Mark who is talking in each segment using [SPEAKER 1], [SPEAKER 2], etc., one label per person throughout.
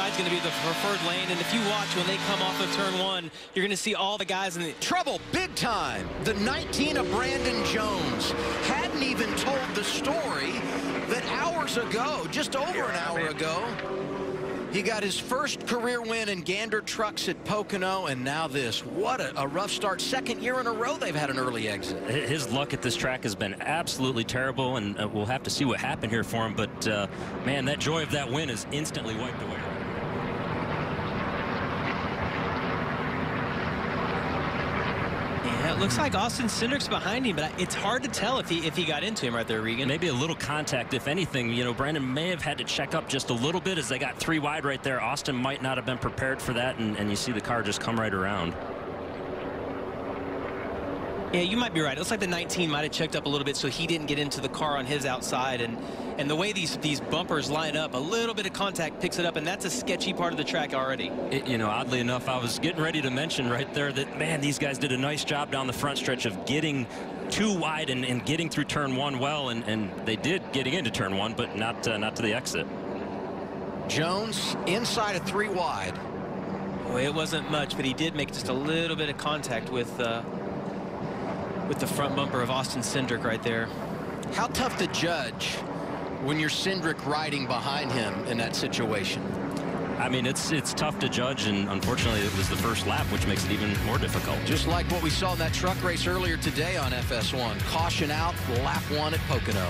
[SPEAKER 1] inside is going to be the preferred lane. And if you watch when they come off of turn 1, you're going to see all the guys in the
[SPEAKER 2] trouble big time. The 19 of Brandon Jones hadn't even told the story that hours ago, just over an hour ago, he got his first career win in Gander Trucks at Pocono, and now this. What a rough start. Second year in a row they've had an early exit.
[SPEAKER 3] His luck at this track has been absolutely terrible, and we'll have to see what happened here for him. But, man, that joy of that win is instantly wiped away.
[SPEAKER 1] Yeah, it looks like Austin Cindric's behind him, but it's hard to tell if he got into him right there, Regan.
[SPEAKER 3] Maybe a little contact, if anything. You know, Brandon may have had to check up just a little bit as they got 3 wide right there. Austin might not have been prepared for that, and you see the car just come right around.
[SPEAKER 1] Yeah, you might be right. It looks like the 19 might have checked up a little bit so he didn't get into the car on his outside. And the way these bumpers line up, a little bit of contact picks it up, and that's a sketchy part of the track already.
[SPEAKER 3] You know, oddly enough, I was getting ready to mention right there that, man, these guys did a nice job down the front stretch of getting 2 wide and getting through turn 1 well, and they did getting into turn 1, but not to the exit.
[SPEAKER 2] Jones inside of 3 wide.
[SPEAKER 1] Boy, it wasn't much, but he did make just a little bit of contact with the front bumper of Austin Cindric right there.
[SPEAKER 2] How tough to judge when you're Cindric riding behind him in that situation?
[SPEAKER 3] I mean, it's tough to judge, and unfortunately it was the first lap, which makes it even more difficult.
[SPEAKER 2] Just like what we saw in that truck race earlier today on FS1. Caution out, lap 1 at Pocono.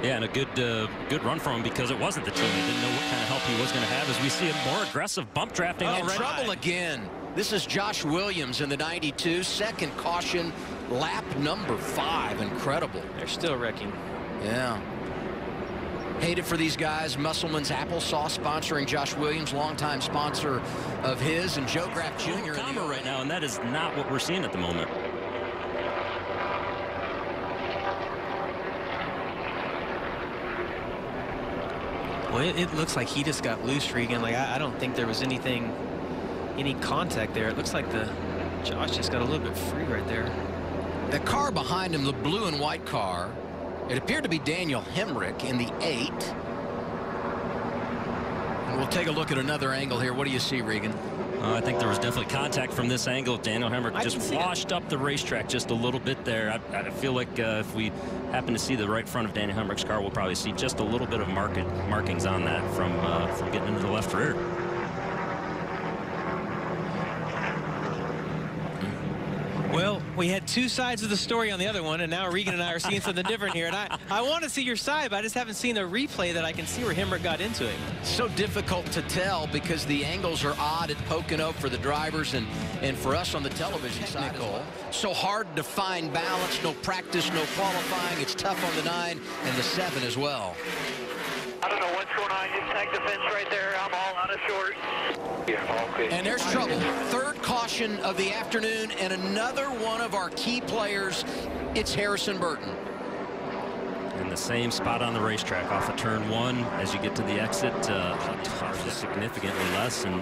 [SPEAKER 3] Yeah, and a good run from him because it wasn't the team. He didn't know what kind of help he was going to have as we see a more aggressive bump drafting already.
[SPEAKER 2] Trouble again. This is Josh Williams in the 92. Second caution, lap number 5. Incredible.
[SPEAKER 1] They're still wrecking.
[SPEAKER 2] Yeah. Hate it for these guys. Musselman's Applesauce sponsoring Josh Williams, longtime sponsor of his, and Joe Graff Jr. in the
[SPEAKER 3] right now, and that is not what we're seeing at the moment.
[SPEAKER 1] Well, it looks like he just got loose, Regan. Like, I don't think there was any contact there. It looks like Josh just got a little bit free right there.
[SPEAKER 2] The car behind him, the blue and white car, it appeared to be Daniel Hemrick in the 8. And we'll take a look at another angle here. What do you see, Regan?
[SPEAKER 3] I think there was definitely contact from this angle. Daniel Hemrick just washed up the racetrack just a little bit there. I feel like if we happen to see the right front of Daniel Hemrick's car, we'll probably see just a little bit of markings on that from getting into the left rear.
[SPEAKER 1] Well, we had 2 sides of the story on the other one, and now Regan and I are seeing something different here. And I want to see your side, but I just haven't seen a replay that I can see where Hemrick got into it.
[SPEAKER 2] So difficult to tell because the angles are odd at Pocono for the drivers and for us on the television side. So hard to find balance, no practice, no qualifying. It's tough on the 9 and the 7 as well.
[SPEAKER 4] I don't know what's going on. Just tagged the fence right there. I'm all out of short.
[SPEAKER 2] And there's trouble. Third caution of the afternoon, and another one of our key players. It's Harrison Burton.
[SPEAKER 3] In the same spot on the racetrack, off of turn 1. As you get to the exit, is significantly less, and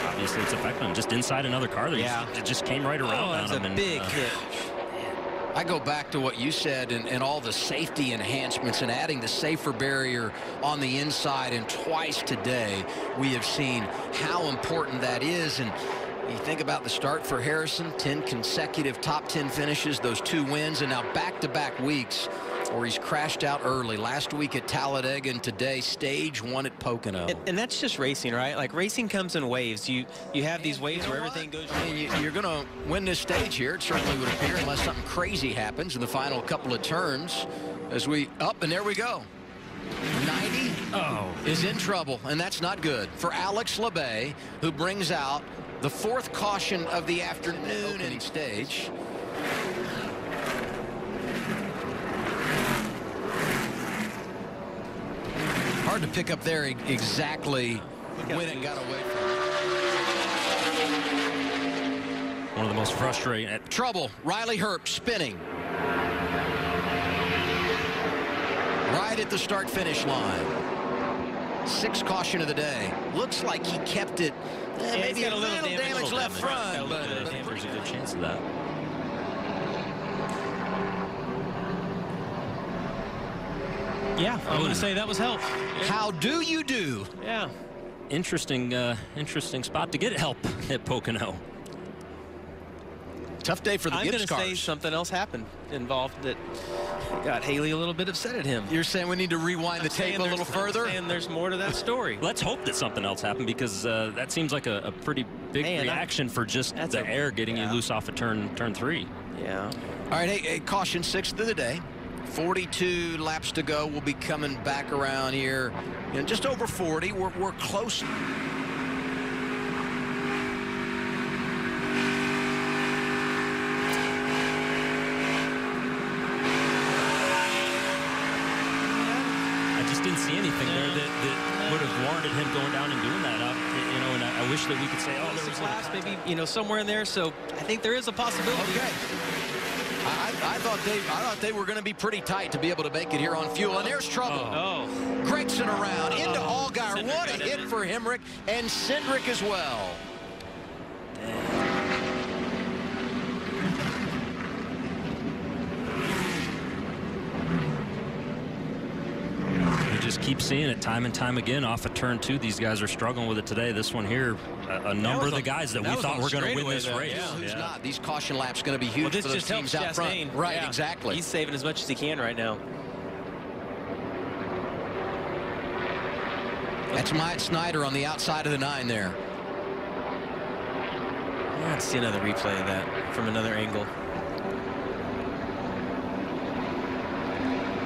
[SPEAKER 3] obviously it's affecting him. Just inside another car there.
[SPEAKER 1] Yeah.
[SPEAKER 3] It just came right around on him.
[SPEAKER 1] That's a big hit.
[SPEAKER 2] I go back to what you said and all the safety enhancements and adding the safer barrier on the inside, and twice today we have seen how important that is. And you think about the start for Harrison, 10 consecutive top 10 finishes, those 2 wins, and now back-to-back weeks where he's crashed out early. Last week at Talladega, and today stage 1 at Pocono.
[SPEAKER 1] And that's just racing, right? Like, racing comes in waves. You have these waves where everything goes.
[SPEAKER 2] I mean, you're going to win this stage here. It certainly would appear, unless something crazy happens in the final couple of turns. As we up, and there we go. 90 is in trouble, and that's not good for Alex LeBay, who brings out the 4th caution of the afternoon in stage. Hard to pick up there exactly when it got away from him.
[SPEAKER 3] One of the most frustrating.
[SPEAKER 2] Trouble. Riley Herbst spinning. Right at the start-finish line. 6th caution of the day. Looks like he kept it. Maybe a little damage left front. But
[SPEAKER 3] there's a good chance of that.
[SPEAKER 1] Yeah, I'm going to say that was help.
[SPEAKER 2] How do you do?
[SPEAKER 1] Yeah.
[SPEAKER 3] Interesting spot to get help at Pocono.
[SPEAKER 2] Tough day for the Gibbs cars.
[SPEAKER 1] I'm going to say something else happened involved that got Haley a little bit upset at him.
[SPEAKER 2] You're saying we need to rewind the tape a little further?
[SPEAKER 1] And there's more to that story.
[SPEAKER 3] Let's hope that something else happened, because that seems like a pretty big reaction for just the air getting you loose off of turn 3.
[SPEAKER 1] Yeah.
[SPEAKER 2] All right, hey, caution, 6th of the day. 42 laps to go. We'll be coming back around here in just over 40. We're close.
[SPEAKER 3] Didn't see anything there that would have warranted him going down and doing that. You know, and I wish that we could say, oh, there was
[SPEAKER 1] laps, maybe, you know, somewhere in there. So I think there is a possibility.
[SPEAKER 2] Okay. I thought they were going to be pretty tight to be able to make it here on fuel, and there's trouble. Gregson around into Allgaier. What a hit for Hemrick and Cindric as well.
[SPEAKER 3] Just keep seeing it time and time again off of turn 2. These guys are struggling with it today. This one here, a number of the guys that we thought were going to win this race.
[SPEAKER 2] Yeah, who's not? These caution laps going to be huge for those teams out front. Right, exactly.
[SPEAKER 1] He's saving as much as he can right now.
[SPEAKER 2] That's Myatt Snyder on the outside of the 9 there.
[SPEAKER 1] Let's see another replay of that from another angle.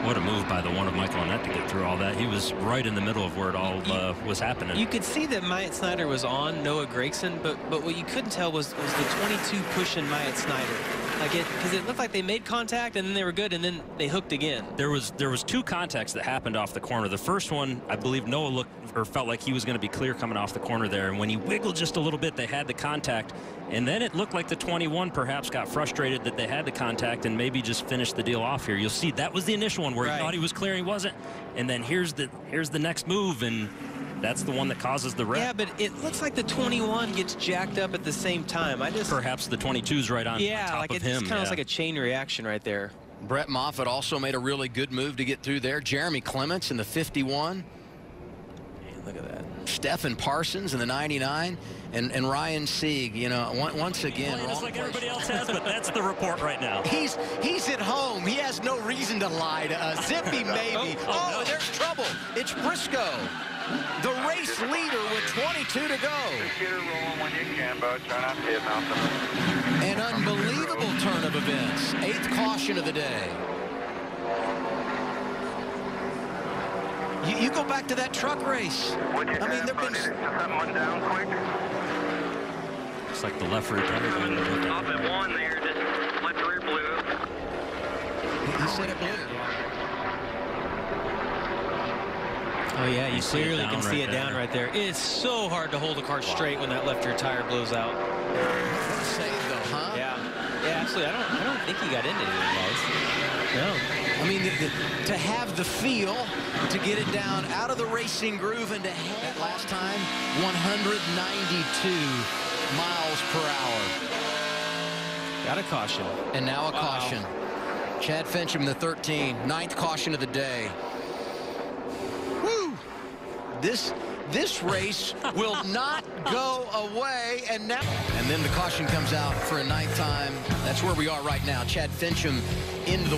[SPEAKER 3] What a move by the one of Michael Annett to get through all that. He was right in the middle of where it all was happening.
[SPEAKER 1] You could see that Myatt Snyder was on Noah Gragson, but what you couldn't tell was the 22 pushing Myatt Snyder. Like because it looked like they made contact and then they were good and then they hooked again.
[SPEAKER 3] There was 2 contacts that happened off the corner. The first one, I believe Noah looked or felt like he was going to be clear coming off the corner there, and when he wiggled just a little bit, they had the contact, and then it looked like the 21 perhaps got frustrated that they had the contact and maybe just finished the deal off here. You'll see that was the initial one where he thought he was clear, he wasn't, and then here's the next move, and that's the one that causes the wreck.
[SPEAKER 1] Yeah, but it looks like the 21 gets jacked up at the same time.
[SPEAKER 3] Perhaps the 22's right on top of him.
[SPEAKER 1] Yeah, like it just kind of like a chain reaction right there.
[SPEAKER 2] Brett Moffitt also made a really good move to get through there. Jeremy Clements in the 51.
[SPEAKER 1] Hey, look at that.
[SPEAKER 2] Stephen Parsons in the 99. And Ryan Sieg, you know, once again.
[SPEAKER 3] Just like everybody else has, but that's the report right now.
[SPEAKER 2] He's at home. He has no reason to lie to us. Zippy maybe. No. There's trouble. It's Briscoe, the race leader with 22 to go.
[SPEAKER 4] Just get her rolling when you can, bud. Try not to hit nothing.
[SPEAKER 2] An unbelievable turn of events. 8th caution of the day. You go back to that truck race. I mean, there've been
[SPEAKER 4] something down quick.
[SPEAKER 3] Looks like the left rear tire going to
[SPEAKER 4] off at 1 there, just left rear blew up.
[SPEAKER 2] He said it blew.
[SPEAKER 1] Oh yeah, you clearly can see it down right there. It's so hard to hold a car straight when that left rear tire blows out.
[SPEAKER 2] What a save though, huh?
[SPEAKER 1] Yeah. Yeah, actually, I don't think he got into anything, guys. No.
[SPEAKER 2] I mean, to have the feel to get it down out of the racing groove and to head last time 192 miles per hour.
[SPEAKER 1] Got a caution.
[SPEAKER 2] And now a caution. Chad Fincham, the 13, 9th caution of the day. Woo! This race will not go away, and then the caution comes out for a 9th time. That's where we are right now. Chad Fincham into the